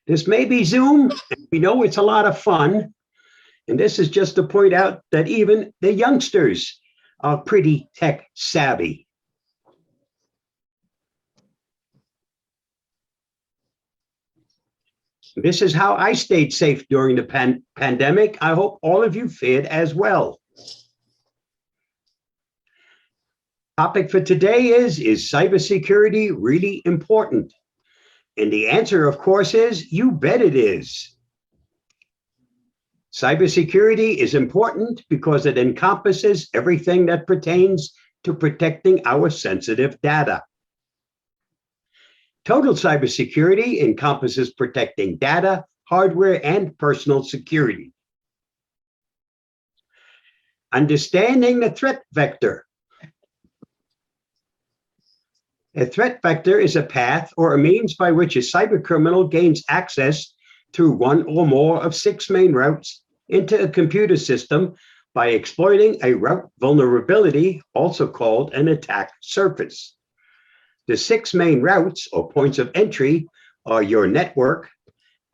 This may be Zoom. We know it's a lot of fun. And this is just to point out that even the youngsters are pretty tech savvy. This is how I stayed safe during the pandemic. I hope all of you fared as well. Topic for today is cybersecurity really important? And the answer, of course, is you bet it is. Cybersecurity is important because it encompasses everything that pertains to protecting our sensitive data. Total cybersecurity encompasses protecting data, hardware, and personal security. Understanding the threat vector. A threat vector is a path or a means by which a cybercriminal gains access through one or more of 6 main routes into a computer system by exploiting a route vulnerability, also called an attack surface. The 6 main routes or points of entry are your network,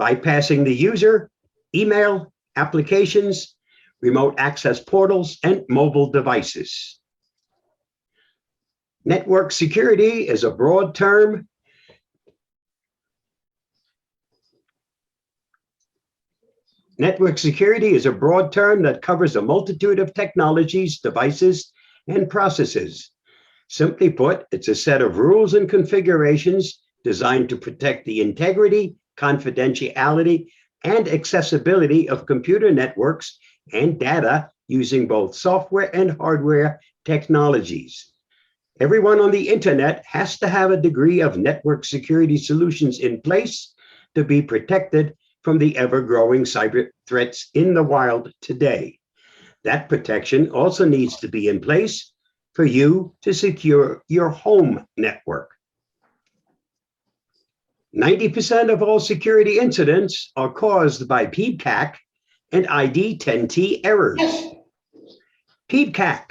bypassing the user, email, applications, remote access portals, and mobile devices. Network security is a broad term. Network security is a broad term that covers a multitude of technologies, devices, and processes. Simply put, it's a set of rules and configurations designed to protect the integrity, confidentiality, and accessibility of computer networks and data using both software and hardware technologies. Everyone on the internet has to have a degree of network security solutions in place to be protected from the ever-growing cyber threats in the wild today. That protection also needs to be in place for you to secure your home network. 90% of all security incidents are caused by PCAC and ID10T errors. PCAC.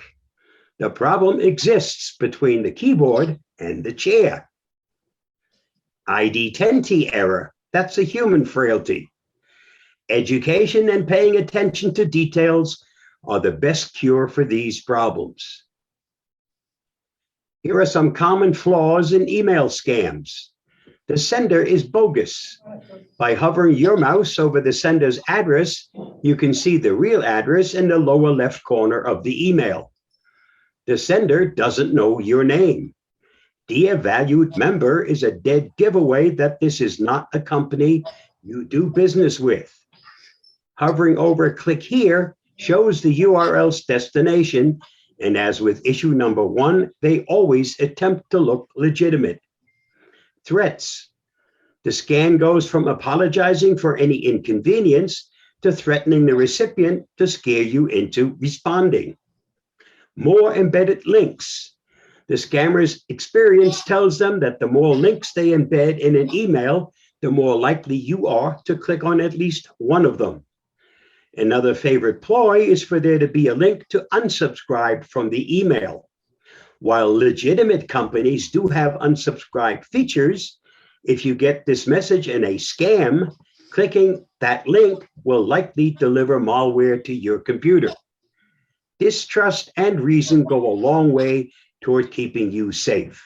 The problem exists between the keyboard and the chair. ID10T error, that's a human frailty. Education and paying attention to details are the best cure for these problems. Here are some common flaws in email scams. The sender is bogus. By hovering your mouse over the sender's address, you can see the real address in the lower left corner of the email. The sender doesn't know your name. Dear valued member is a dead giveaway that this is not a company you do business with. Hovering over click here shows the URL's destination, and as with issue number 1, they always attempt to look legitimate. Threats. The scan goes from apologizing for any inconvenience to threatening the recipient to scare you into responding. More embedded links. The scammer's experience tells them that the more links they embed in an email, the more likely you are to click on at least one of them. Another favorite ploy is for there to be a link to unsubscribe from the email. While legitimate companies do have unsubscribe features, if you get this message in a scam, clicking that link will likely deliver malware to your computer. Distrust and reason go a long way toward keeping you safe.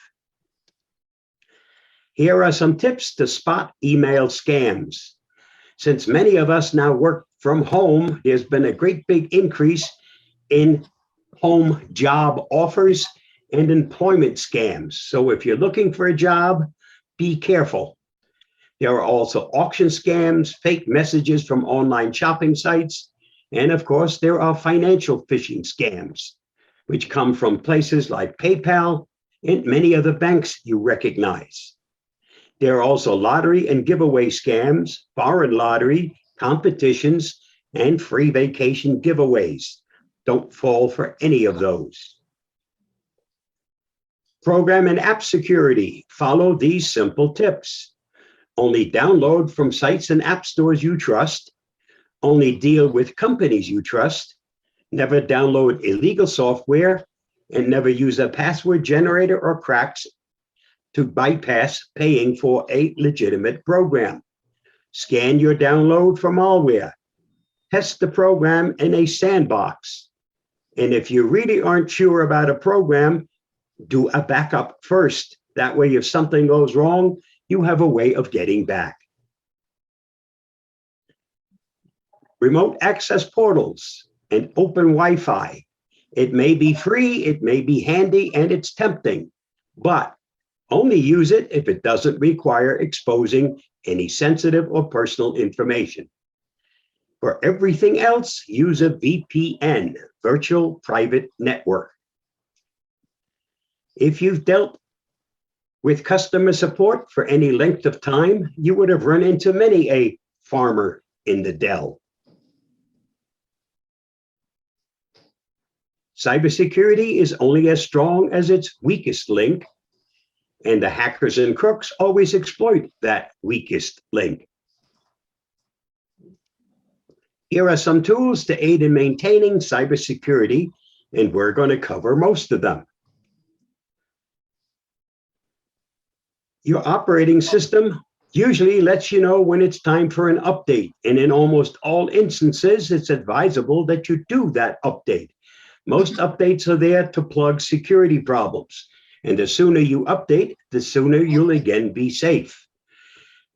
Here are some tips to spot email scams. Since many of us now work from home, there's been a great big increase in home job offers and employment scams. So if you're looking for a job, be careful. There are also auction scams, fake messages from online shopping sites, and of course, there are financial phishing scams, which come from places like PayPal and many other banks you recognize. There are also lottery and giveaway scams, foreign lottery, competitions, and free vacation giveaways. Don't fall for any of those. Program and app security. Follow these simple tips. Only download from sites and app stores you trust. Only deal with companies you trust. Never download illegal software, and never use a password generator or cracks to bypass paying for a legitimate program. Scan your download for malware. Test the program in a sandbox. And if you really aren't sure about a program, do a backup first. That way, if something goes wrong, you have a way of getting back. Remote access portals and open Wi-Fi. It may be free, it may be handy, and it's tempting, but only use it if it doesn't require exposing any sensitive or personal information. For everything else, use a VPN, virtual private network. If you've dealt with customer support for any length of time, you would have run into many a farmer in the dell. Cybersecurity is only as strong as its weakest link, and the hackers and crooks always exploit that weakest link. Here are some tools to aid in maintaining cybersecurity, and we're going to cover most of them. Your operating system usually lets you know when it's time for an update, and in almost all instances, it's advisable that you do that update. Most updates are there to plug security problems, and the sooner you update, the sooner you'll again be safe.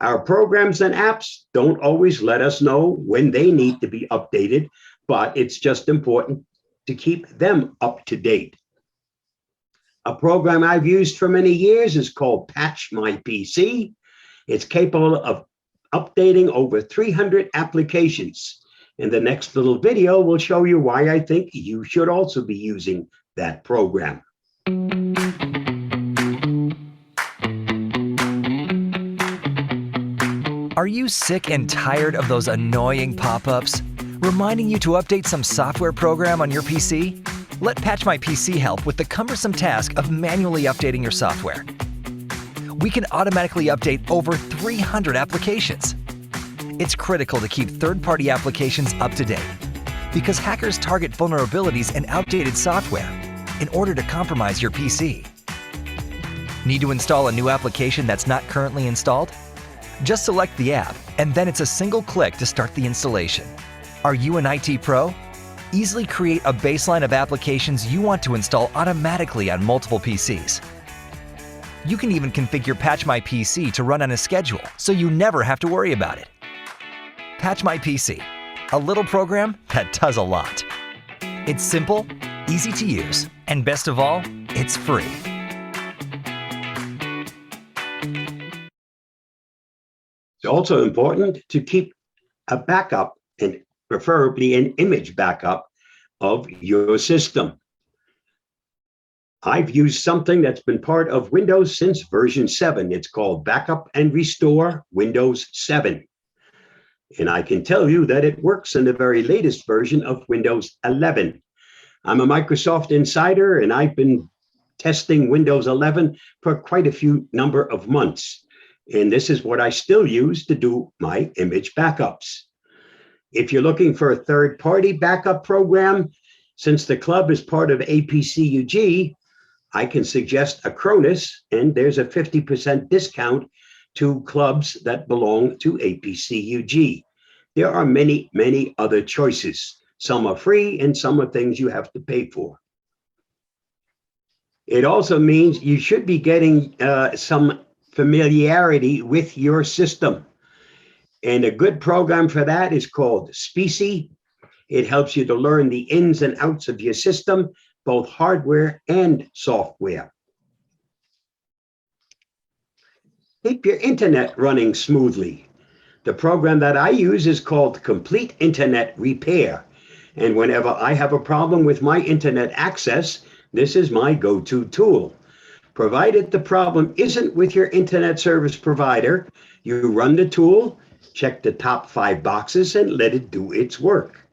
Our programs and apps don't always let us know when they need to be updated, but it's just important to keep them up to date. A program I've used for many years is called Patch My PC. It's capable of updating over 300 applications. And the next little video will show you why I think you should also be using that program. Are you sick and tired of those annoying pop-ups reminding you to update some software program on your PC? Let Patch My PC help with the cumbersome task of manually updating your software. We can automatically update over 300 applications. It's critical to keep third-party applications up to date because hackers target vulnerabilities in outdated software in order to compromise your PC. Need to install a new application that's not currently installed? Just select the app, and then it's a single click to start the installation. Are you an IT pro? Easily create a baseline of applications you want to install automatically on multiple PCs. You can even configure Patch My PC to run on a schedule, so you never have to worry about it. Patch My PC, a little program that does a lot. It's simple, easy to use, and best of all, it's free. It's also important to keep a backup, and preferably an image backup, of your system. I've used something that's been part of Windows since version 7. It's called Backup and Restore Windows 7. And I can tell you that it works in the very latest version of Windows 11. I'm a Microsoft insider, and I've been testing Windows 11 for quite a few number of months. And this is what I still use to do my image backups. If you're looking for a third-party backup program, since the club is part of APCUG, I can suggest Acronis, and there's a 50% discount to clubs that belong to APCUG. There are many, many other choices. Some are free and some are things you have to pay for. It also means you should be getting some familiarity with your system. And a good program for that is called Specie. It helps you to learn the ins and outs of your system, both hardware and software. Keep your internet running smoothly. The program that I use is called Complete Internet Repair. And whenever I have a problem with my internet access, this is my go-to tool. Provided the problem isn't with your internet service provider, you run the tool, check the top 5 boxes, and let it do its work.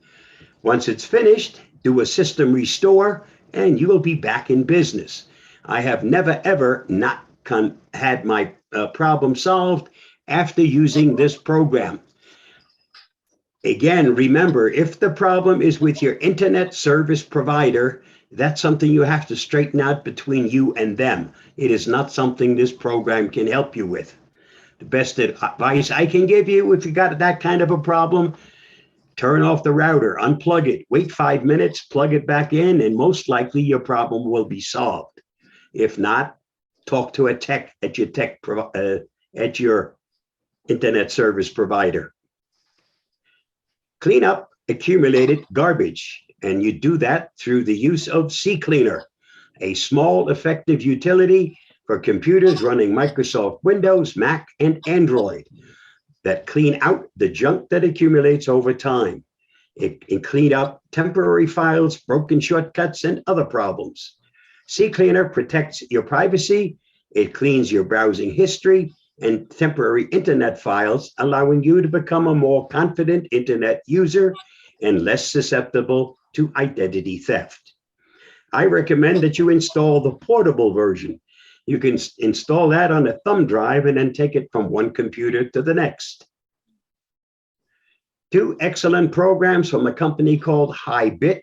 Once it's finished, do a system restore, and you will be back in business. I have never, ever not had my problem solved after using this program. Again, remember, if the problem is with your internet service provider, that's something you have to straighten out between you and them. It is not something this program can help you with. The best advice I can give you if you got that kind of a problem, turn off the router, unplug it, wait 5 minutes, plug it back in, and most likely your problem will be solved. If not, talk to a tech at at your internet service provider. Clean up accumulated garbage, and you do that through the use of CCleaner, a small, effective utility for computers running Microsoft Windows, Mac, and Android that clean out the junk that accumulates over time. It can clean up temporary files, broken shortcuts, and other problems. CCleaner protects your privacy. It cleans your browsing history and temporary internet files, allowing you to become a more confident internet user and less susceptible to identity theft. I recommend that you install the portable version. You can install that on a thumb drive and then take it from one computer to the next. Two excellent programs from a company called HiBit.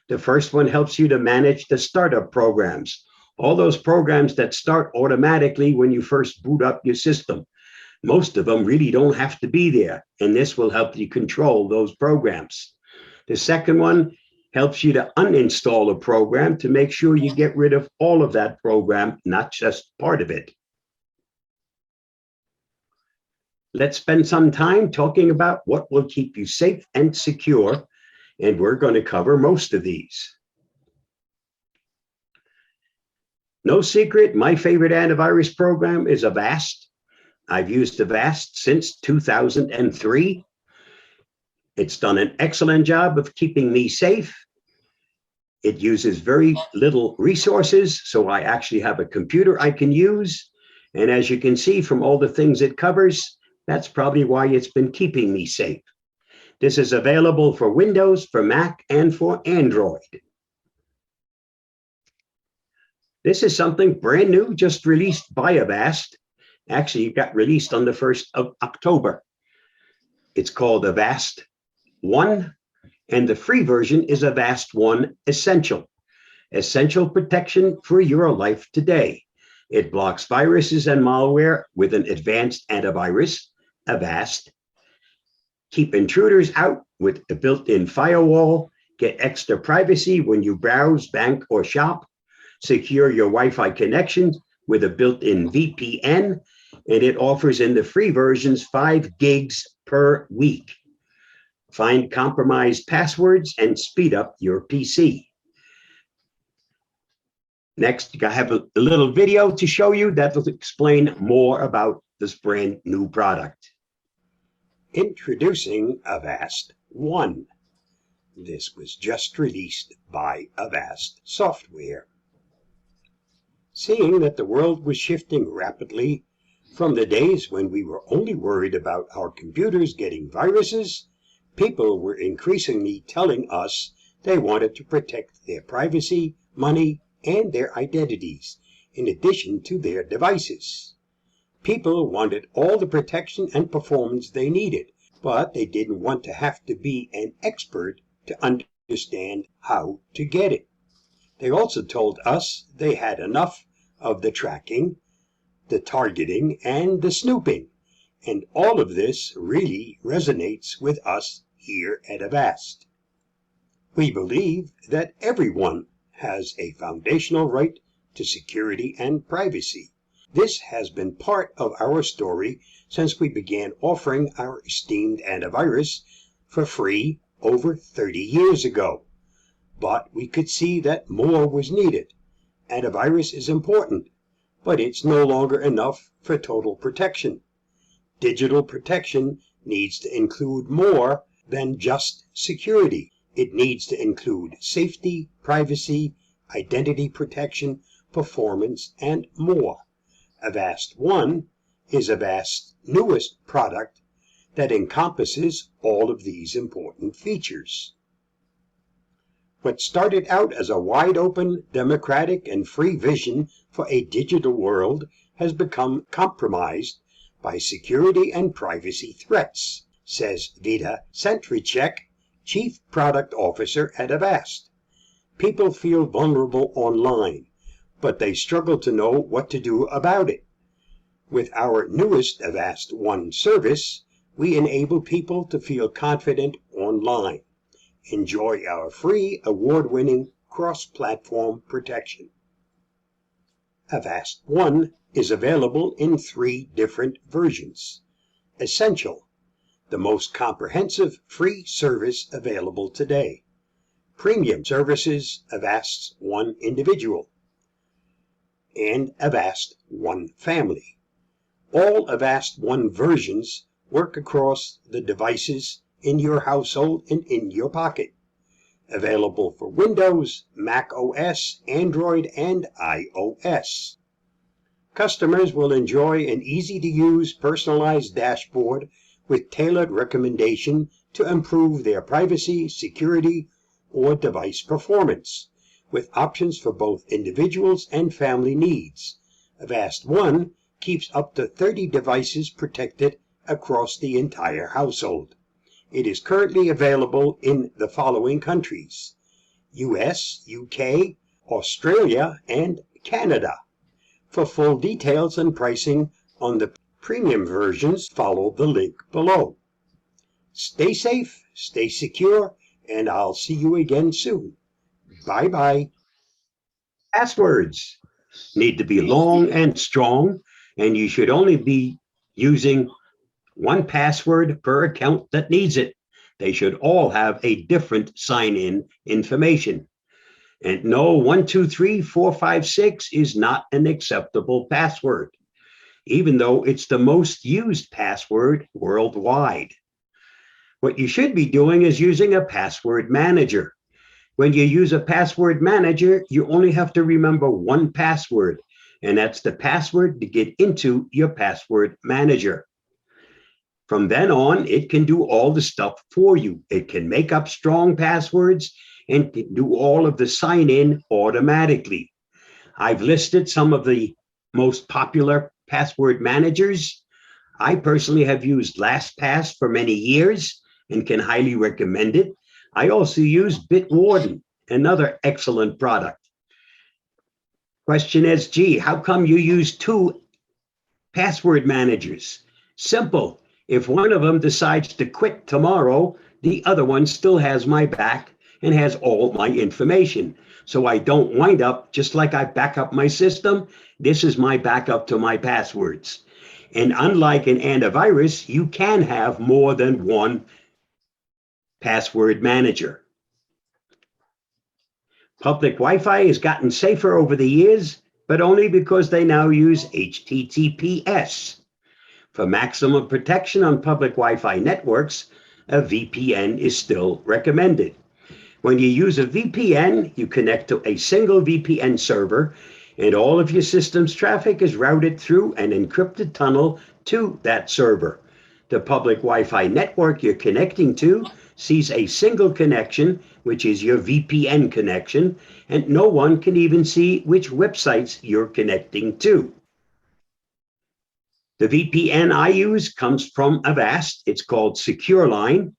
The first one helps you to manage the startup programs, all those programs that start automatically when you first boot up your system. Most of them really don't have to be there, and this will help you control those programs. The second one helps you to uninstall a program to make sure you get rid of all of that program, not just part of it. Let's spend some time talking about what will keep you safe and secure, and we're going to cover most of these. No secret, my favorite antivirus program is Avast. I've used Avast since 2003. It's done an excellent job of keeping me safe. It uses very little resources, so I actually have a computer I can use. And as you can see from all the things it covers, that's probably why it's been keeping me safe. This is available for Windows, for Mac, and for Android. This is something brand new, just released by Avast. Actually, it got released on the 1st of October. It's called Avast One, and the free version is Avast One Essential. Essential protection for your life today. It blocks viruses and malware with an advanced antivirus, Avast. Keep intruders out with a built-in firewall. Get extra privacy when you browse, bank, or shop. Secure your Wi-Fi connections with a built-in VPN, and it offers in the free versions 5 gigs per week. Find compromised passwords and speed up your PC. Next, I have a little video to show you that will explain more about this brand new product. Introducing Avast One. This was just released by Avast Software. Seeing that the world was shifting rapidly from the days when we were only worried about our computers getting viruses, people were increasingly telling us they wanted to protect their privacy, money, and their identities, in addition to their devices. People wanted all the protection and performance they needed, but they didn't want to have to be an expert to understand how to get it. They also told us they had enough of the tracking, the targeting, and the snooping, and all of this really resonates with us here at Avast. We believe that everyone has a foundational right to security and privacy. This has been part of our story since we began offering our esteemed antivirus for free over 30 years ago. But we could see that more was needed. Antivirus is important, but it's no longer enough for total protection. Digital protection needs to include more than just security. It needs to include safety, privacy, identity protection, performance, and more. Avast One is Avast's newest product that encompasses all of these important features. What started out as a wide-open, democratic, and free vision for a digital world has become compromised by security and privacy threats, says Vida Centricek, Chief Product Officer at Avast. People feel vulnerable online, but they struggle to know what to do about it. With our newest Avast One service, we enable people to feel confident online. Enjoy our free, award-winning cross-platform protection. Avast One is available in 3 different versions. Essential, the most comprehensive free service available today. Premium services, Avast One Individual and Avast One Family. All Avast One versions work across the devices in your household and in your pocket. Available for Windows, Mac OS, Android, and iOS. Customers will enjoy an easy-to-use personalized dashboard with tailored recommendation to improve their privacy, security, or device performance, with options for both individuals and family needs. Avast One keeps up to 30 devices protected across the entire household. It is currently available in the following countries: US, UK, Australia, and Canada. For full details and pricing on the premium versions, follow the link below. Stay safe, stay secure, and I'll see you again soon. Bye-bye. Passwords need to be long and strong, and you should only be using one password per account that needs it. They should all have a different sign-in information. And no, 1, 2, 3, 4, 5, 6 is not an acceptable password, even though it's the most used password worldwide. What you should be doing is using a password manager. When you use a password manager, you only have to remember one password, and that's the password to get into your password manager. From then on, it can do all the stuff for you. It can make up strong passwords and can do all of the sign-in automatically. I've listed some of the most popular password managers. I personally have used LastPass for many years and can highly recommend it. I also use Bitwarden, another excellent product. Question is, gee, how come you use 2 password managers? Simple. If one of them decides to quit tomorrow, the other one still has my back and has all my information. So I don't wind up, just like I back up my system, this is my backup to my passwords. And unlike an antivirus, you can have more than one password manager. Public Wi-Fi has gotten safer over the years, but only because they now use HTTPS. For maximum protection on public Wi-Fi networks, a VPN is still recommended. When you use a VPN, you connect to a single VPN server, and all of your system's traffic is routed through an encrypted tunnel to that server. The public Wi-Fi network you're connecting to sees a single connection, which is your VPN connection, and no one can even see which websites you're connecting to. The VPN I use comes from Avast. It's called SecureLine.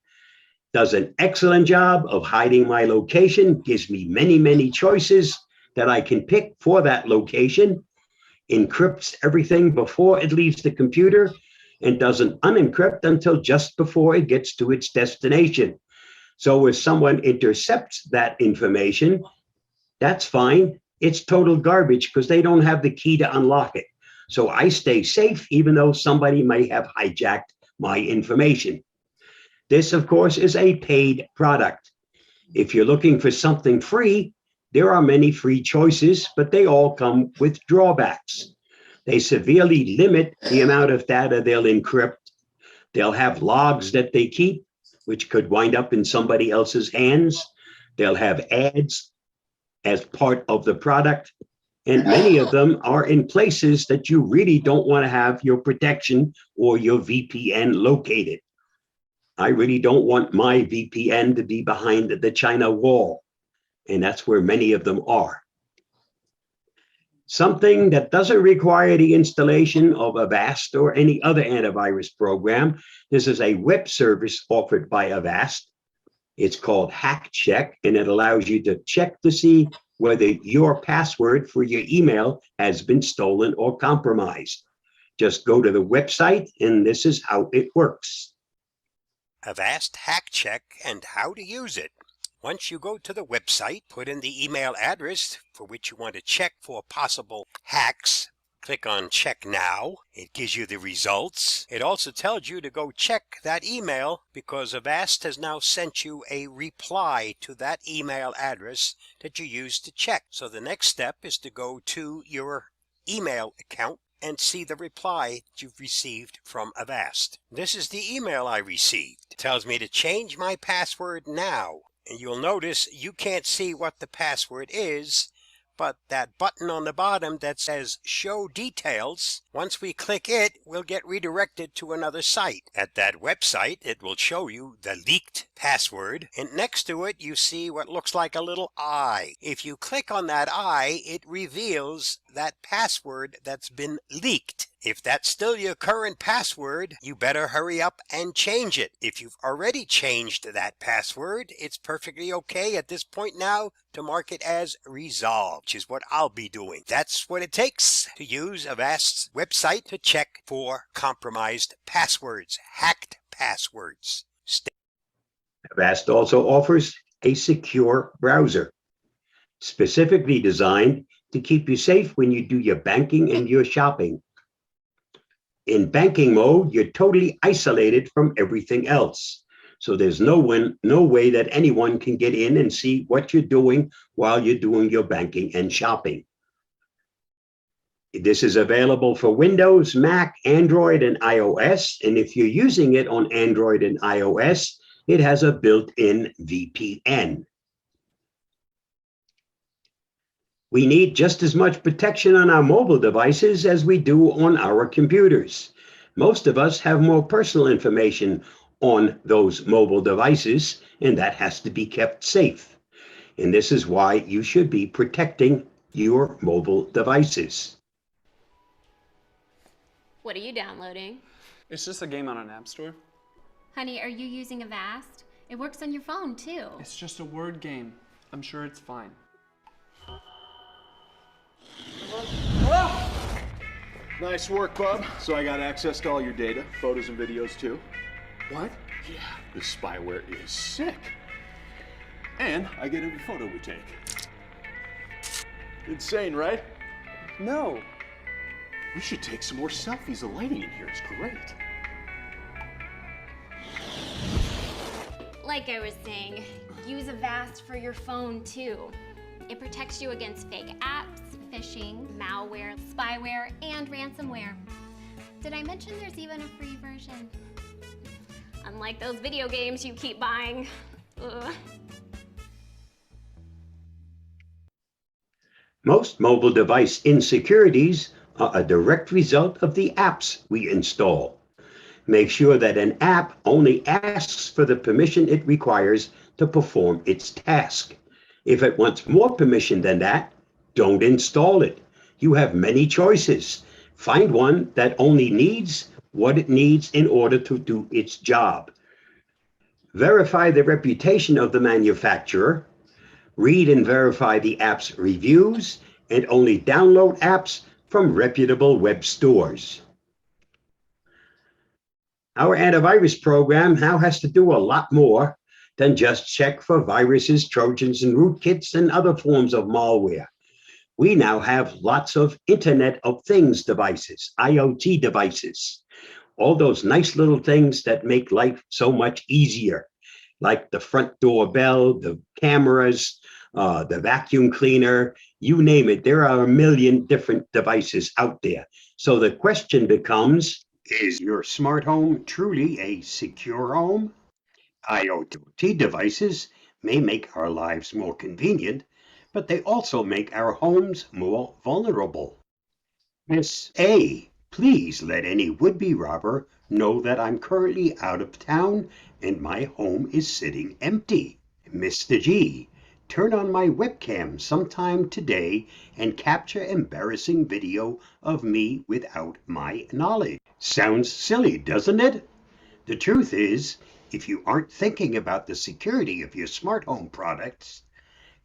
Does an excellent job of hiding my location, gives me many, many choices that I can pick for that location, encrypts everything before it leaves the computer, and doesn't unencrypt until just before it gets to its destination. So if someone intercepts that information, that's fine. It's total garbage because they don't have the key to unlock it. So I stay safe even though somebody may have hijacked my information. This, of course, is a paid product. If you're looking for something free, there are many free choices, but they all come with drawbacks. They severely limit the amount of data they'll encrypt. They'll have logs that they keep, which could wind up in somebody else's hands. They'll have ads as part of the product. And many of them are in places that you really don't want to have your protection or your VPN located. I really don't want my VPN to be behind the China wall. And that's where many of them are. Something that doesn't require the installation of Avast or any other antivirus program. This is a web service offered by Avast. It's called Hack Check, and it allows you to check to see whether your password for your email has been stolen or compromised. Just go to the website, and this is how it works. Avast Hack Check and how to use it. Once you go to the website, put in the email address for which you want to check for possible hacks. Click on Check Now. It gives you the results. It also tells you to go check that email because Avast has now sent you a reply to that email address that you used to check. So the next step is to go to your email account and see the reply you've received from Avast. This is the email I received. It tells me to change my password now. And you'll notice you can't see what the password is, but that button on the bottom that says Show Details, once we click it, we'll get redirected to another site. At that website, it will show you the leaked password, and next to it, you see what looks like a little eye. If you click on that eye, it reveals that password that's been leaked. If that's still your current password, you better hurry up and change it. If you've already changed that password, it's perfectly okay at this point now to mark it as resolved, which is what I'll be doing. That's what it takes to use Avast's website to check for compromised passwords, hacked passwords. Avast also offers a secure browser, specifically designed to keep you safe when you do your banking and your shopping. In banking mode, you're totally isolated from everything else. So there's no way that anyone can get in and see what you're doing while you're doing your banking and shopping. This is available for Windows, Mac, Android, and iOS. And if you're using it on Android and iOS, it has a built-in VPN. We need just as much protection on our mobile devices as we do on our computers. Most of us have more personal information on those mobile devices, and that has to be kept safe. And this is why you should be protecting your mobile devices. What are you downloading? It's just a game on an app store. Honey, are you using Avast? It works on your phone, too. It's just a word game. I'm sure it's fine. Hello? Nice work, bub. So I got access to all your data, photos and videos too. What? Yeah, this spyware is sick. And I get every photo we take. Insane, right? No. We should take some more selfies. The lighting in here is great. Like I was saying, use Avast for your phone, too. It protects you against fake apps, phishing, malware, spyware, and ransomware. Did I mention there's even a free version? Unlike those video games you keep buying. Ugh. Most mobile device insecurities are a direct result of the apps we install. Make sure that an app only asks for the permission it requires to perform its task. If it wants more permission than that, don't install it. You have many choices. Find one that only needs what it needs in order to do its job. Verify the reputation of the manufacturer. Read and verify the app's reviews, and only download apps from reputable web stores. Our antivirus program now has to do a lot more than just check for viruses, trojans, and rootkits and other forms of malware. We now have lots of Internet of Things devices, IoT devices, all those nice little things that make life so much easier, like the front doorbell, the cameras, the vacuum cleaner, you name it. There are a million different devices out there. So the question becomes, is your smart home truly a secure home? IoT devices may make our lives more convenient, but they also make our homes more vulnerable. Miss A, please let any would-be robber know that I'm currently out of town and my home is sitting empty. Mr. G, turn on my webcam sometime today and capture embarrassing video of me without my knowledge. Sounds silly, doesn't it? The truth is, if you aren't thinking about the security of your smart home products,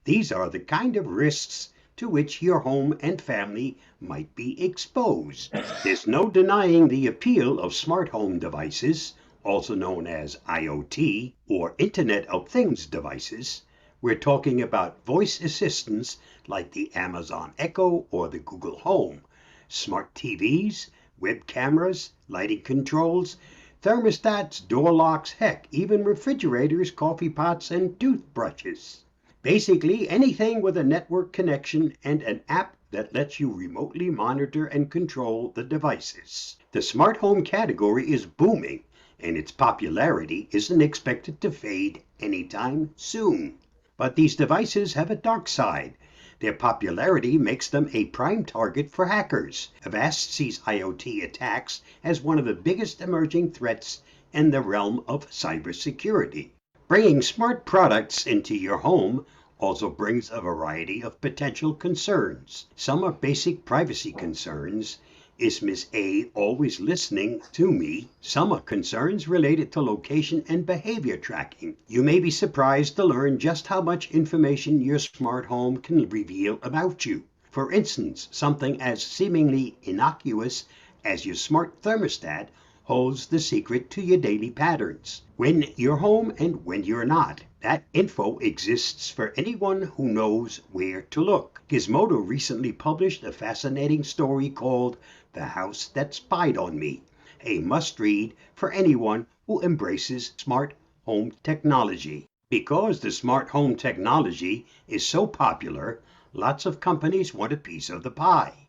these are the kind of risks to which your home and family might be exposed. There's no denying the appeal of smart home devices, also known as IoT or Internet of Things devices. We're talking about voice assistants like the Amazon Echo or the Google Home, smart TVs, web cameras, lighting controls, thermostats, door locks, heck, even refrigerators, coffee pots, and toothbrushes. Basically, anything with a network connection and an app that lets you remotely monitor and control the devices. The smart home category is booming, and its popularity isn't expected to fade anytime soon. But these devices have a dark side. Their popularity makes them a prime target for hackers. Avast sees IoT attacks as one of the biggest emerging threats in the realm of cybersecurity. Bringing smart products into your home also brings a variety of potential concerns. Some are basic privacy concerns. Is Miss A always listening to me? Some are concerns related to location and behavior tracking. You may be surprised to learn just how much information your smart home can reveal about you. For instance, something as seemingly innocuous as your smart thermostat holds the secret to your daily patterns. When you're home and when you're not. That info exists for anyone who knows where to look. Gizmodo recently published a fascinating story called The House That Spied on Me, a must-read for anyone who embraces smart home technology. Because the smart home technology is so popular, lots of companies want a piece of the pie.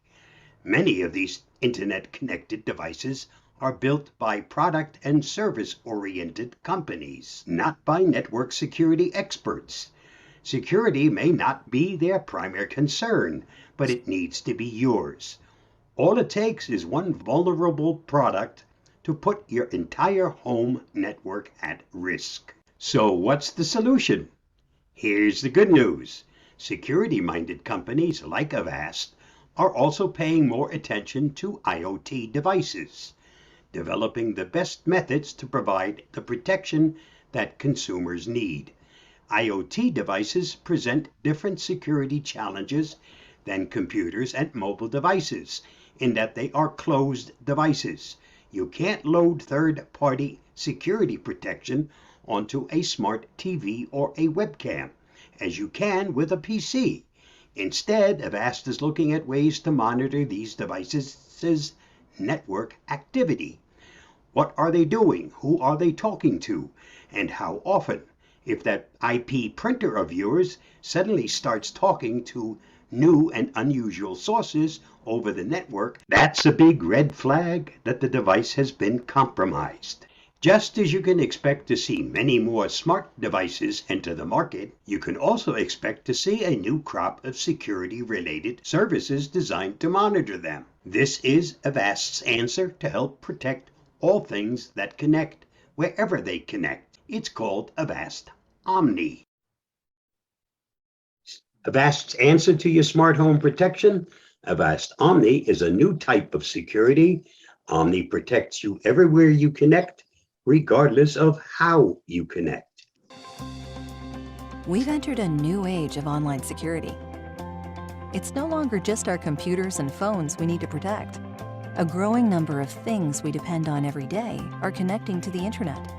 Many of these internet-connected devices are built by product and service-oriented companies, not by network security experts. Security may not be their primary concern, but it needs to be yours. All it takes is one vulnerable product to put your entire home network at risk. So what's the solution? Here's the good news. Security-minded companies like Avast are also paying more attention to IoT devices, developing the best methods to provide the protection that consumers need. IoT devices present different security challenges than computers and mobile devices in that they are closed devices. You can't load third-party security protection onto a smart TV or a webcam, as you can with a PC. Instead, Avast is looking at ways to monitor these devices' network activity. What are they doing? Who are they talking to? And how often? If that IP printer of yours suddenly starts talking to new and unusual sources over the network, that's a big red flag that the device has been compromised. Just as you can expect to see many more smart devices enter the market, you can also expect to see a new crop of security-related services designed to monitor them. This is Avast's answer to help protect all things that connect, wherever they connect. It's called Avast Omni. Avast's answer to your smart home protection? Avast Omni is a new type of security. Omni protects you everywhere you connect, regardless of how you connect. We've entered a new age of online security. It's no longer just our computers and phones we need to protect. A growing number of things we depend on every day are connecting to the internet.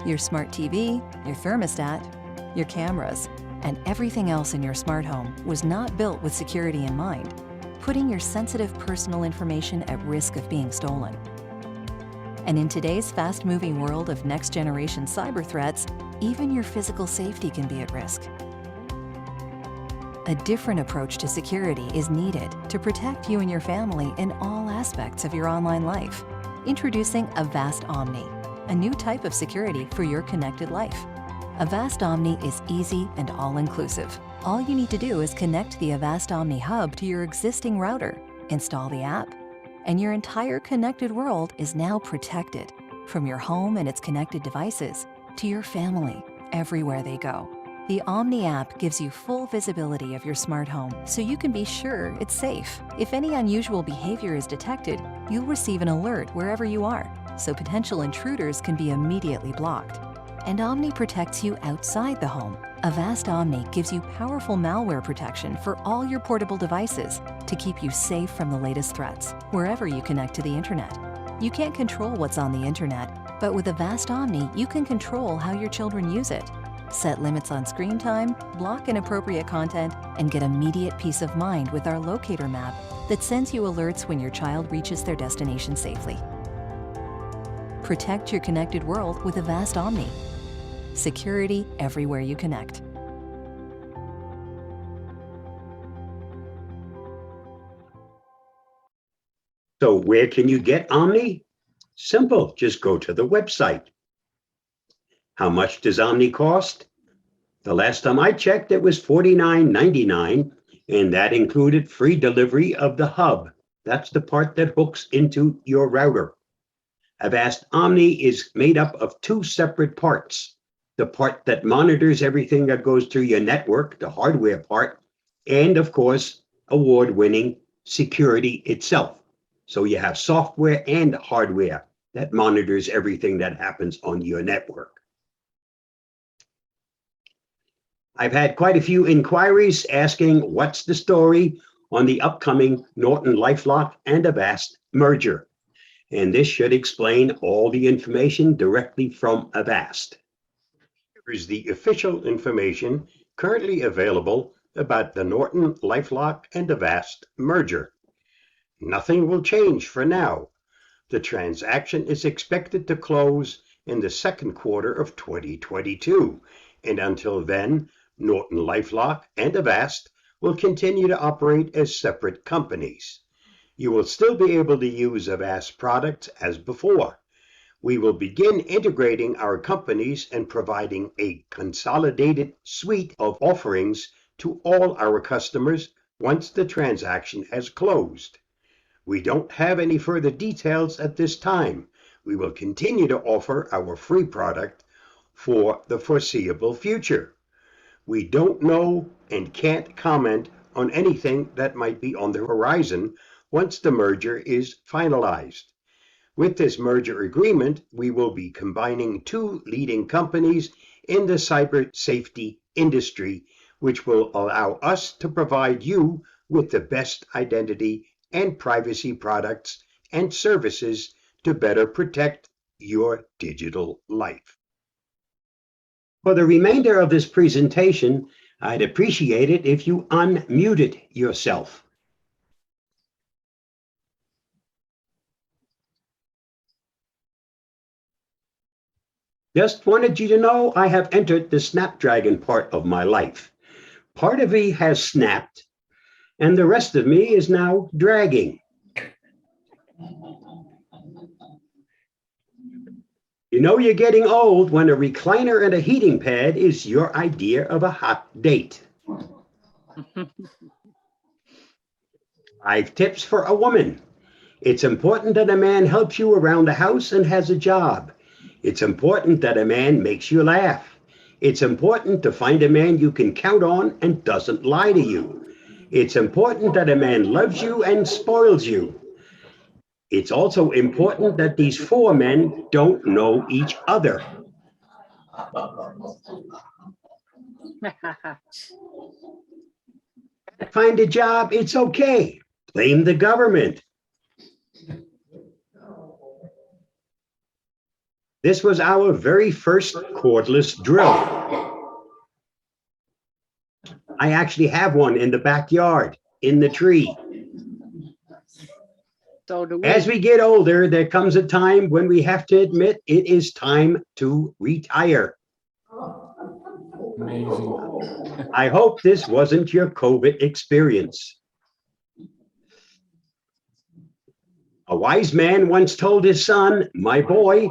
Your smart TV, your thermostat, your cameras, and everything else in your smart home was not built with security in mind, putting your sensitive personal information at risk of being stolen. And in today's fast-moving world of next-generation cyber threats, even your physical safety can be at risk. A different approach to security is needed to protect you and your family in all aspects of your online life. Introducing Avast Omni, a new type of security for your connected life. Avast Omni is easy and all-inclusive. All you need to do is connect the Avast Omni Hub to your existing router, install the app, and your entire connected world is now protected, from your home and its connected devices to your family, everywhere they go. The Omni app gives you full visibility of your smart home, so you can be sure it's safe. If any unusual behavior is detected, you'll receive an alert wherever you are, so potential intruders can be immediately blocked. And Omni protects you outside the home, Avast Omni gives you powerful malware protection for all your portable devices to keep you safe from the latest threats wherever you connect to the internet. You can't control what's on the internet, but with Avast Omni, you can control how your children use it. Set limits on screen time, block inappropriate content, and get immediate peace of mind with our locator map that sends you alerts when your child reaches their destination safely. Protect your connected world with Avast Omni. Security everywhere you connect. So where can you get Omni? Simple, just go to the website. How much does Omni cost? The last time I checked, it was $49.99, and that included free delivery of the hub. That's the part that hooks into your router. Avast Omni is made up of two separate parts. The part that monitors everything that goes through your network, the hardware part, and of course, award-winning security itself. So you have software and hardware that monitors everything that happens on your network. I've had quite a few inquiries asking what's the story on the upcoming Norton LifeLock and Avast merger. And this should explain all the information directly from Avast. Here is the official information currently available about the Norton LifeLock and Avast merger. Nothing will change for now. The transaction is expected to close in the second quarter of 2022, and until then, Norton LifeLock and Avast will continue to operate as separate companies. You will still be able to use Avast products as before. We will begin integrating our companies and providing a consolidated suite of offerings to all our customers once the transaction has closed. We don't have any further details at this time. We will continue to offer our free product for the foreseeable future. We don't know and can't comment on anything that might be on the horizon once the merger is finalized. With this merger agreement, we will be combining two leading companies in the cyber safety industry, which will allow us to provide you with the best identity and privacy products and services to better protect your digital life. For the remainder of this presentation, I'd appreciate it if you unmuted yourself. Just wanted you to know I have entered the Snapdragon part of my life. Part of me has snapped, and the rest of me is now dragging. You know you're getting old when a recliner and a heating pad is your idea of a hot date. 5 tips for a woman. It's important that a man helps you around the house and has a job. It's important that a man makes you laugh. It's important to find a man you can count on and doesn't lie to you. It's important that a man loves you and spoils you. It's also important that these 4 men don't know each other. Find a job, it's okay. Blame the government. This was our very first cordless drill. I actually have one in the backyard, in the tree. So do we. As we get older, there comes a time when we have to admit it is time to retire. Amazing. I hope this wasn't your COVID experience. A wise man once told his son, "My boy,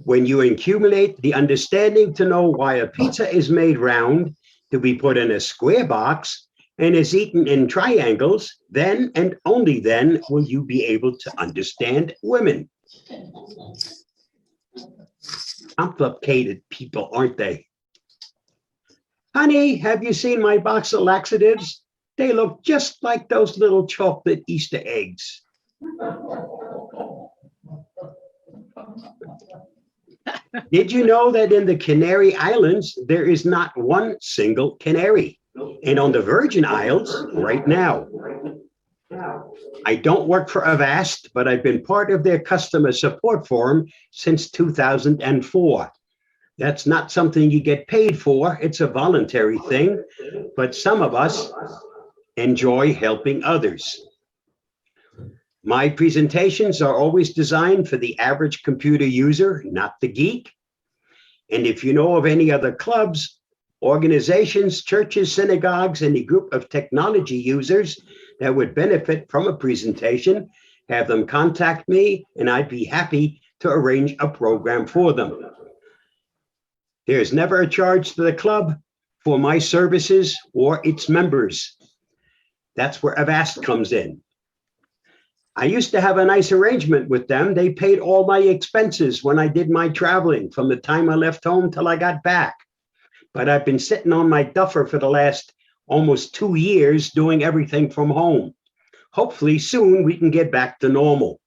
when you accumulate the understanding to know why a pizza is made round, to be put in a square box, and is eaten in triangles, then and only then will you be able to understand women." Complicated people, aren't they? Honey, have you seen my box of laxatives? They look just like those little chocolate Easter eggs. Did you know that in the Canary Islands, there is not one single canary? And on the Virgin Isles, right now. I don't work for Avast, but I've been part of their customer support forum since 2004. That's not something you get paid for. It's a voluntary thing, but some of us enjoy helping others. My presentations are always designed for the average computer user, not the geek. And if you know of any other clubs, organizations, churches, synagogues, any group of technology users that would benefit from a presentation, have them contact me and I'd be happy to arrange a program for them. There's never a charge to the club for my services or its members. That's where Avast comes in. I used to have a nice arrangement with them. They paid all my expenses when I did my traveling from the time I left home till I got back. But I've been sitting on my duffer for the last almost 2 years doing everything from home. Hopefully soon we can get back to normal.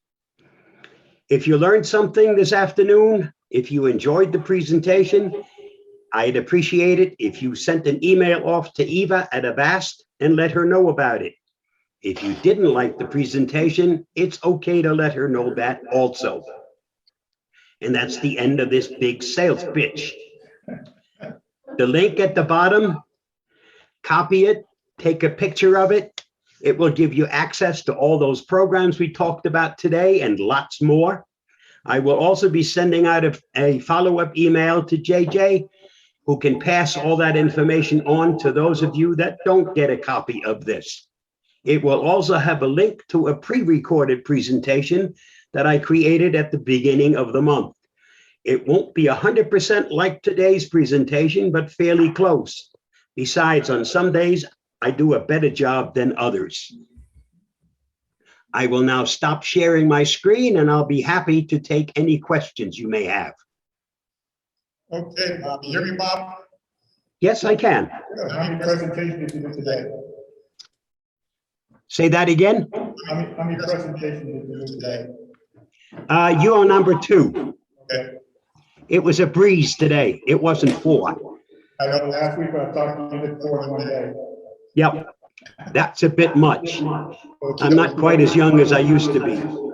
If you learned something this afternoon, if you enjoyed the presentation, I'd appreciate it if you sent an email off to Eva at Avast and let her know about it. If you didn't like the presentation, it's okay to let her know that also. And that's the end of this big sales pitch. The link at the bottom, copy it, take a picture of it. It will give you access to all those programs we talked about today and lots more. I will also be sending out a follow-up email to JJ, who can pass all that information on to those of you that don't get a copy of this. It will also have a link to a pre-recorded presentation that I created at the beginning of the month. It won't be 100% like today's presentation, but fairly close. Besides, on some days, I do a better job than others. I will now stop sharing my screen and I'll be happy to take any questions you may have. Okay, Bob, you hear me, Bob? Yes, I can. Good. How many presentations did you do today? Say that again. How many presentations did you do today? You are number 2. Okay. It was a breeze today. It wasn't 4. I know last week I thought you did 4 in one day. Yep, that's a bit much. Okay. I'm not quite as young as I used to be. All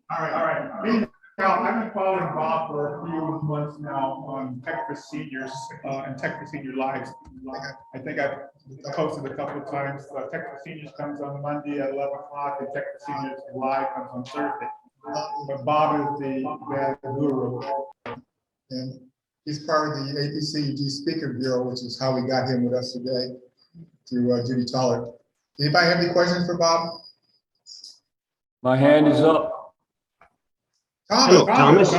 right. Now, I've been following Bob for a few months now on Tech for Seniors and Tech for Senior Lives. I think I've posted a couple of times. Tech for Seniors comes on Monday at 11 o'clock and Tech for Seniors Live comes on Thursday. But Bob is the guru. And he's part of the APCG Speaker Bureau, which is how we got him with us today through Judy Toller. Anybody have any questions for Bob? My hand is up. Thomas.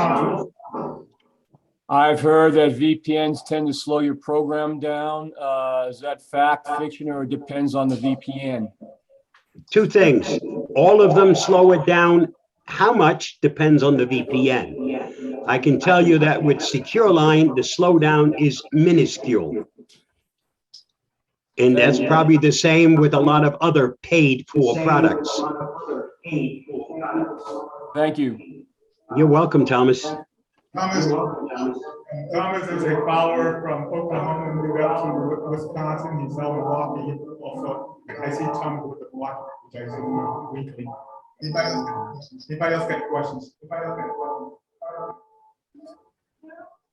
I've heard that VPNs tend to slow your program down. Is that fact, fiction, or it depends on the VPN? 2 things. All of them slow it down. How much depends on the VPN. I can tell you that with SecureLine, the slowdown is minuscule. And that's probably the same with a lot of other paid-for products. Thank you. You're welcome, Thomas. Thomas is a follower from Oklahoma, moved up to Wisconsin. He's now in Milwaukee. Also, I see Tom with the Milwaukee, which I see weekly. Anybody else got questions?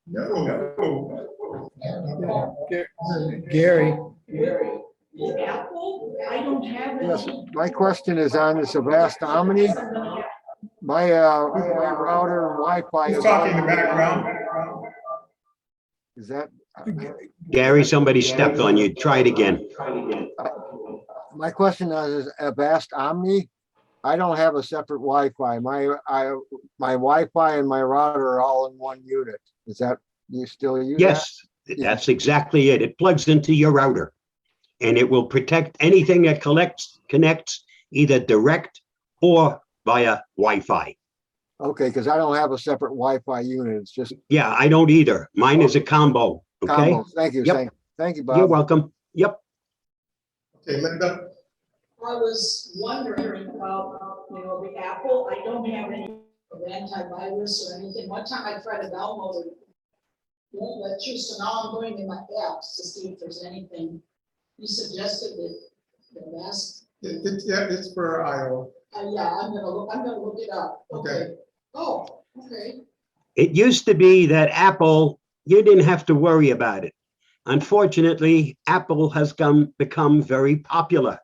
No. Gary. Yes, my question is on this Avast Omni. My router Wi-Fi Who's is talking in the background? Is that Gary, somebody stepped on you. Try it again. my question is Avast Omni? I don't have a separate Wi-Fi. My Wi-Fi and my router are all in one unit. Is that you still use Yes, that's exactly it. It plugs into your router and it will protect anything that connects either direct or via Wi-Fi. Okay, because I don't have a separate Wi-Fi unit. It's just Yeah, I don't either. Mine is a combo. Okay. combo. Thank you. Yep. Thank you, Bob. You're welcome. Yep. Okay, Linda. I was wondering about, the Apple. I don't have any antivirus or anything. One time I tried to download it, Yeah, that's true. So now I'm going in my apps to see if there's anything. You suggested the last. Yeah, it's for Iowa. Yeah, I'm gonna look it up. Okay. Oh, okay. It used to be that Apple, you didn't have to worry about it. Unfortunately, Apple has become very popular.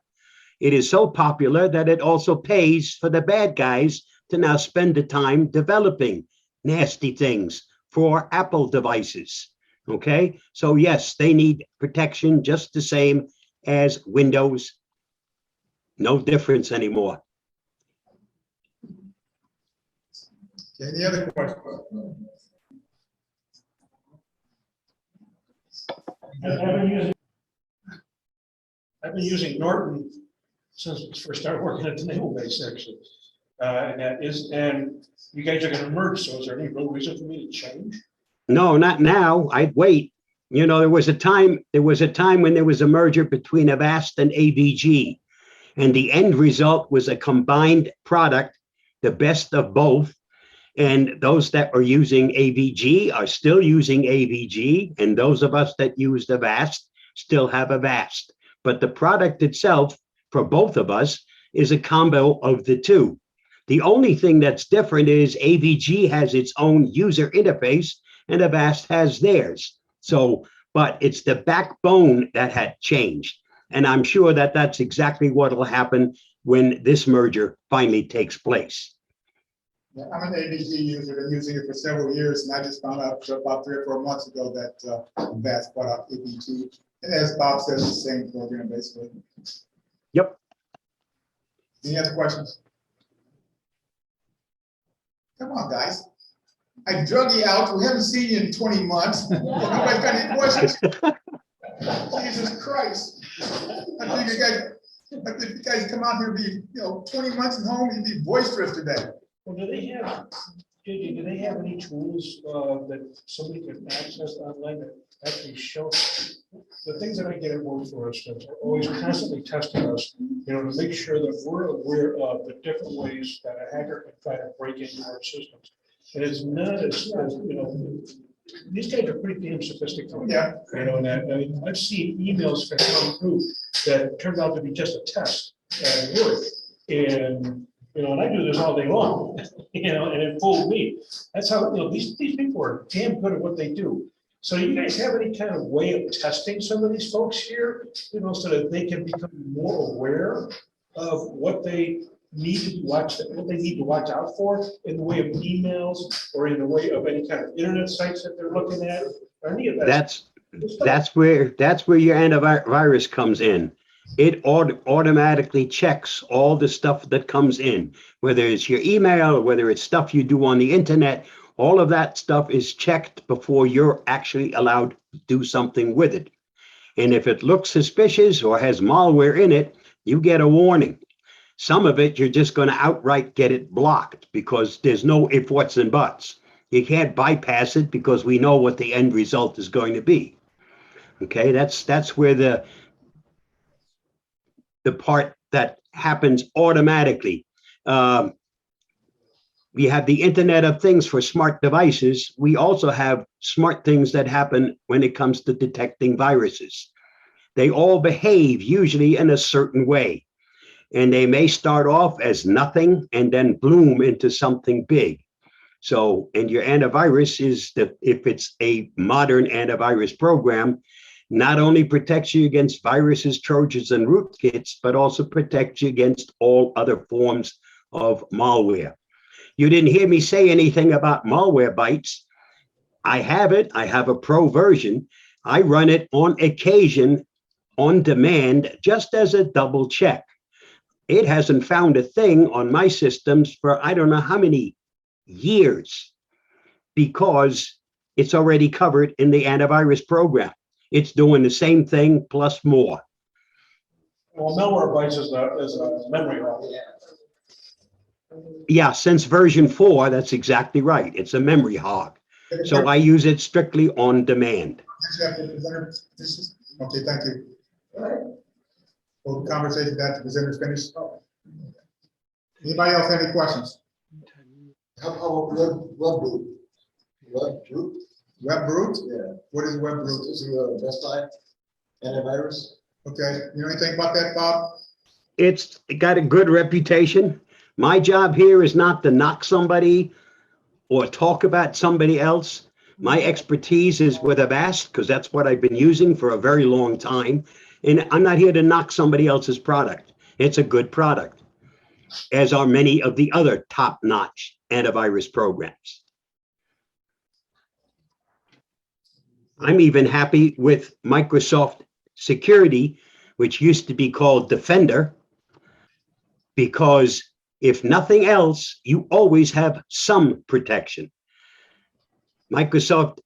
It is so popular that it also pays for the bad guys to now spend the time developing nasty things for Apple devices. Okay, so yes, they need protection just the same as Windows. No difference anymore. Any other questions? I've been using Norton since we first started working at the naval base, actually. And you guys are gonna merge, so is there any real reason for me to change? No, not now. I'd wait. You know, there was a time when there was a merger between Avast and AVG, and the end result was a combined product, the best of both. And those that are using AVG are still using AVG, and those of us that used Avast still have Avast. But the product itself, for both of us, is a combo of the two. The only thing that's different is AVG has its own user interface and Avast has theirs. So, but it's the backbone that had changed. And I'm sure that that's exactly what will happen when this merger finally takes place. Yeah, I'm an AVG user, been using it for several years, and I just found out about 3 or 4 months ago that Avast bought out AVG. And as Bob says, it's the same program basically. Yep. Any other questions? Come on, guys. I drug you out. We haven't seen you in 20 months. Nobody's got any questions? Jesus Christ. I think you guys come out here and be, 20 months at home, you'd be boisterous today. Well, do they have any tools that somebody can access online that actually show the things that I get at work, for instance, are always constantly testing us, to make sure that we're aware of the different ways that a hacker can try to break into our systems. And it's not as these guys are pretty damn sophisticated. Yeah. And I've seen emails that come through that turned out to be just a test at work. And and I do this all day long, and it fooled me. That's how, these people are damn good at what they do. So you guys have any kind of way of testing some of these folks here, so that they can become more aware of what they need to watch out for in the way of emails or in the way of any kind of internet sites that they're looking at, or any of that. That's where your antivirus comes in. It automatically checks all the stuff that comes in, whether it's your email or whether it's stuff you do on the internet. All of that stuff is checked before you're actually allowed to do something with it. And if it looks suspicious or has malware in it, you get a warning. Some of it, you're just going to outright get it blocked because there's no if, whats, and buts. You can't bypass it because we know what the end result is going to be. Okay, that's where the part that happens automatically. We have the Internet of Things for smart devices. We also have smart things that happen when it comes to detecting viruses. They all behave usually in a certain way, and they may start off as nothing and then bloom into something big. So, and your antivirus if it's a modern antivirus program, not only protects you against viruses, trojans, and rootkits, but also protects you against all other forms of malware. You didn't hear me say anything about Malwarebytes. I have it. I have a pro version. I run it on occasion, on demand, just as a double check. It hasn't found a thing on my systems for I don't know how many years because it's already covered in the antivirus program. It's doing the same thing plus more. Well, Malwarebytes is a memory hog. Yeah, since version 4, that's exactly right. It's a memory hog. So I use it strictly on demand. Okay, thank you. Well, the conversation that the presenter's finished. Anybody else have any questions? How about web group? WebRoot? Yeah. What is WebRoot? Is it a desktop antivirus? Okay, you know anything about that, Bob? It's got a good reputation. My job here is not to knock somebody or talk about somebody else. My expertise is with Avast because that's what I've been using for a very long time. And I'm not here to knock somebody else's product. It's a good product, as are many of the other top-notch antivirus programs. I'm even happy with Microsoft Security, which used to be called Defender, because if nothing else, you always have some protection. Microsoft,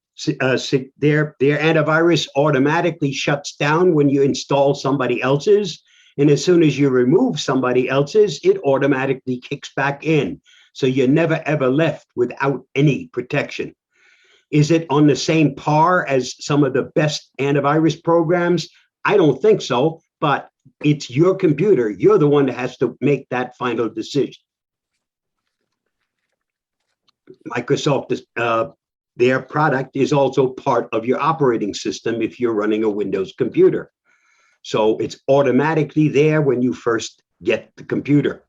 their antivirus automatically shuts down when you install somebody else's. And as soon as you remove somebody else's, it automatically kicks back in. So you're never, ever left without any protection. Is it on the same par as some of the best antivirus programs? I don't think so, but it's your computer. You're the one that has to make that final decision. Microsoft, their product is also part of your operating system if you're running a Windows computer. So it's automatically there when you first get the computer.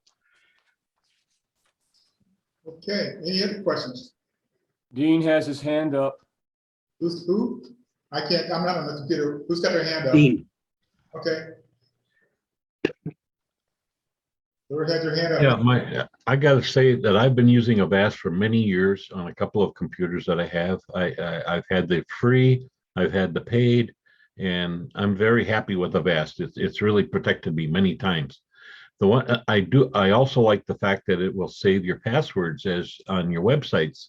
Okay, any other questions? Dean has his hand up. Who? I can't, I'm not on the computer. Who's got their hand up? Dean. Okay. Whoever had your hand up? Yeah, I got to say that I've been using Avast for many years on a couple of computers that I have. I've had the free, I've had the paid, and I'm very happy with Avast. It's really protected me many times. The one I also like the fact that it will save your passwords as on your websites.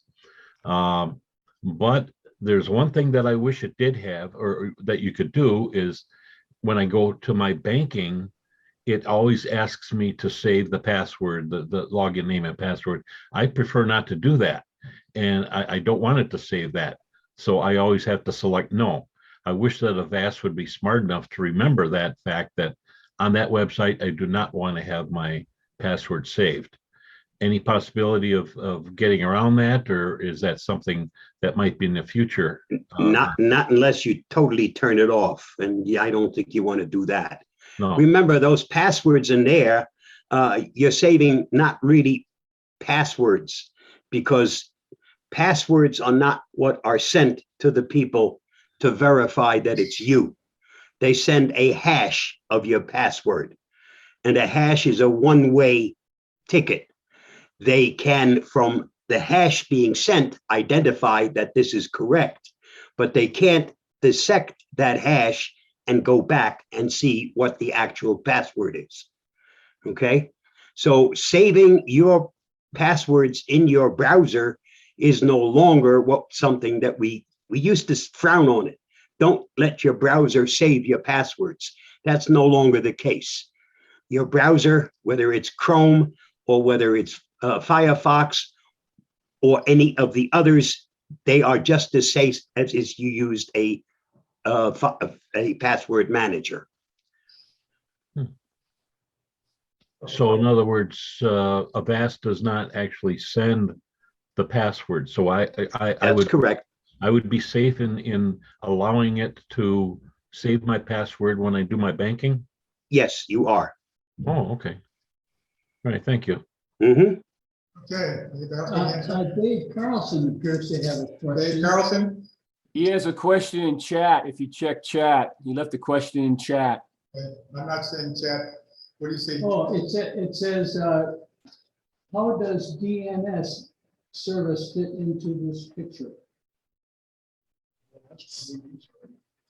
But there's one thing that I wish it did have, or that you could do, is when I go to my banking, it always asks me to save the password, the login name and password. I prefer not to do that. And I don't want it to save that. So I always have to select no. I wish that Avast would be smart enough to remember that fact that on that website, I do not want to have my password saved. Any possibility of getting around that, or is that something that might be in the future? Not unless you totally turn it off. And yeah, I don't think you want to do that. No. Remember, those passwords in there, you're saving not really passwords, because passwords are not what are sent to the people to verify that it's you. They send a hash of your password, and a hash is a one-way ticket. They can, from the hash being sent, identify that this is correct, but they can't dissect that hash and go back and see what the actual password is. Okay, so saving your passwords in your browser is no longer something that we used to frown on it. Don't let your browser save your passwords. That's no longer the case. Your browser, whether it's Chrome or whether it's Firefox or any of the others, they are just as safe as if you used a password manager. So in other words, Avast does not actually send the password. So I would, correct. I would be safe in allowing it to save my password when I do my banking? Yes, you are. Oh, okay. All right, thank you. Mm-hmm. Okay. Dave Carlson appears to have a question. Dave Carlson? He has a question in chat. If you check chat, he left a question in chat. I'm not saying chat. What do you say? Oh, it says, how does DNS service fit into this picture?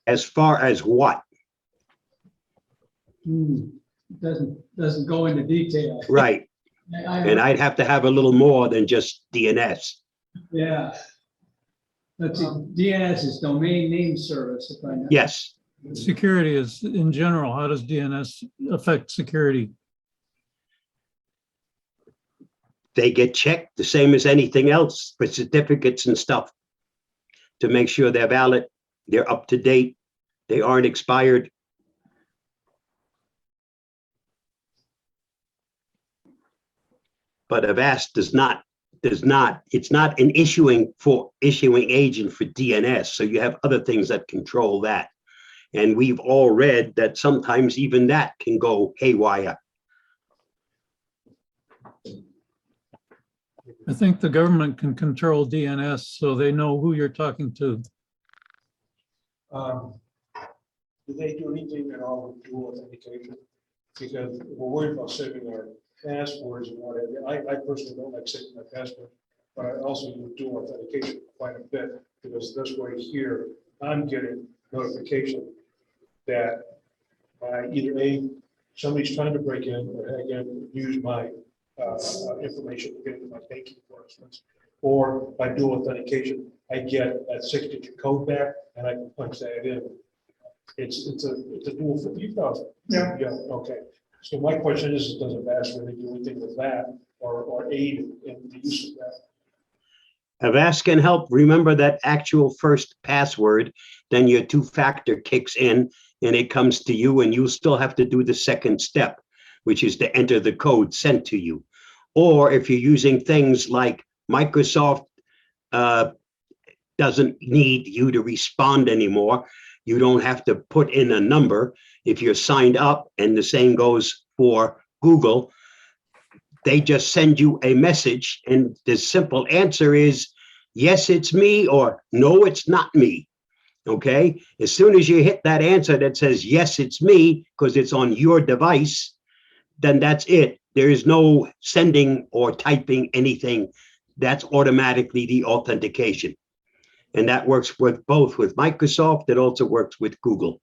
As far as what? Doesn't go into detail. Right. And I'd have to have a little more than just DNS. Yeah. Let's see, DNS is domain name service. If I know. Yes. Security is in general. How does DNS affect security? They get checked the same as anything else for certificates and stuff to make sure they're valid, they're up to date, they aren't expired. But Avast does not does not, it's not an issuing agent for DNS. So you have other things that control that. And we've all read that sometimes even that can go haywire. I think the government can control DNS so they know who you're talking to. Do they do anything at all with dual authentication? Because we're worried about saving our passwords and whatever. I personally don't like saving my password, but I also use dual authentication quite a bit because this way here, I'm getting notification that either somebody's trying to break in or again, use my information to get into my banking, for instance, or by dual authentication, I get that 6-digit code back and I can punch that in. It's a dual for you guys. Yeah. Yeah. Okay. So my question is, does Avast really do anything with that or aid in the use of that? Avast can help remember that actual first password, then your two-factor kicks in and it comes to you and you still have to do the second step, which is to enter the code sent to you. Or if you're using things like Microsoft doesn't need you to respond anymore, you don't have to put in a number. If you're signed up, and the same goes for Google, they just send you a message and the simple answer is, yes, it's me, or no, it's not me. Okay, as soon as you hit that answer that says, yes, it's me, because it's on your device, then that's it. There is no sending or typing anything. That's automatically the authentication. And that works with both with Microsoft. It also works with Google.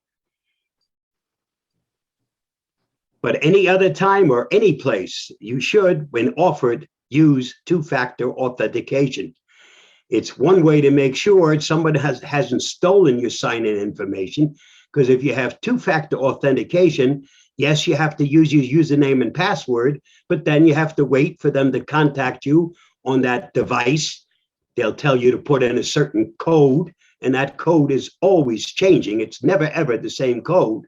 But any other time or any place, you should, when offered, use two-factor authentication. It's one way to make sure somebody hasn't stolen your sign-in information, because if you have two-factor authentication, yes, you have to use your username and password, but then you have to wait for them to contact you on that device. They'll tell you to put in a certain code, and that code is always changing. It's never, ever the same code.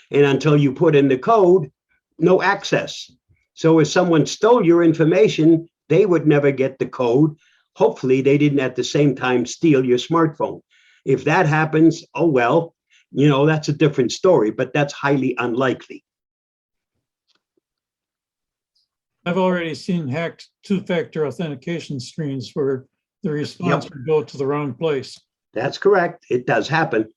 And until you put in the code, no access. So if someone stole your information, they would never get the code. Hopefully, they didn't at the same time steal your smartphone. If that happens, oh, well, you know, that's a different story, but that's highly unlikely. I've already seen hacked two-factor authentication screens where the response would go to the wrong place. That's correct. It does happen.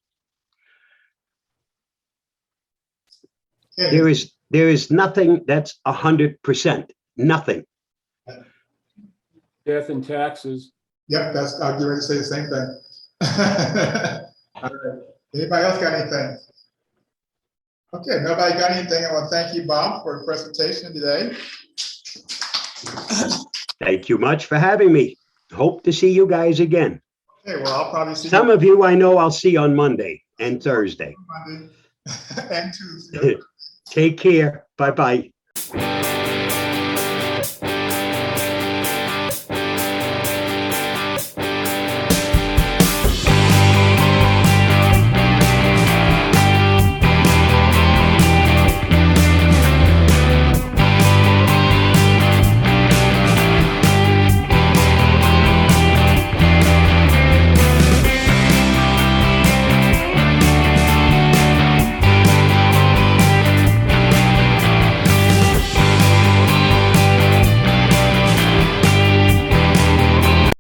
There is nothing that's 100%. Nothing. Death and taxes. Yep, I was getting ready to say the same thing. All right. Anybody else got anything? Okay, nobody got anything. I want to thank you, Bob, for the presentation today. Thank you much for having me. Hope to see you guys again. Okay, well, I'll probably see some of you I know I'll see on Monday and Thursday. Monday and Tuesday. Take care. Bye-bye.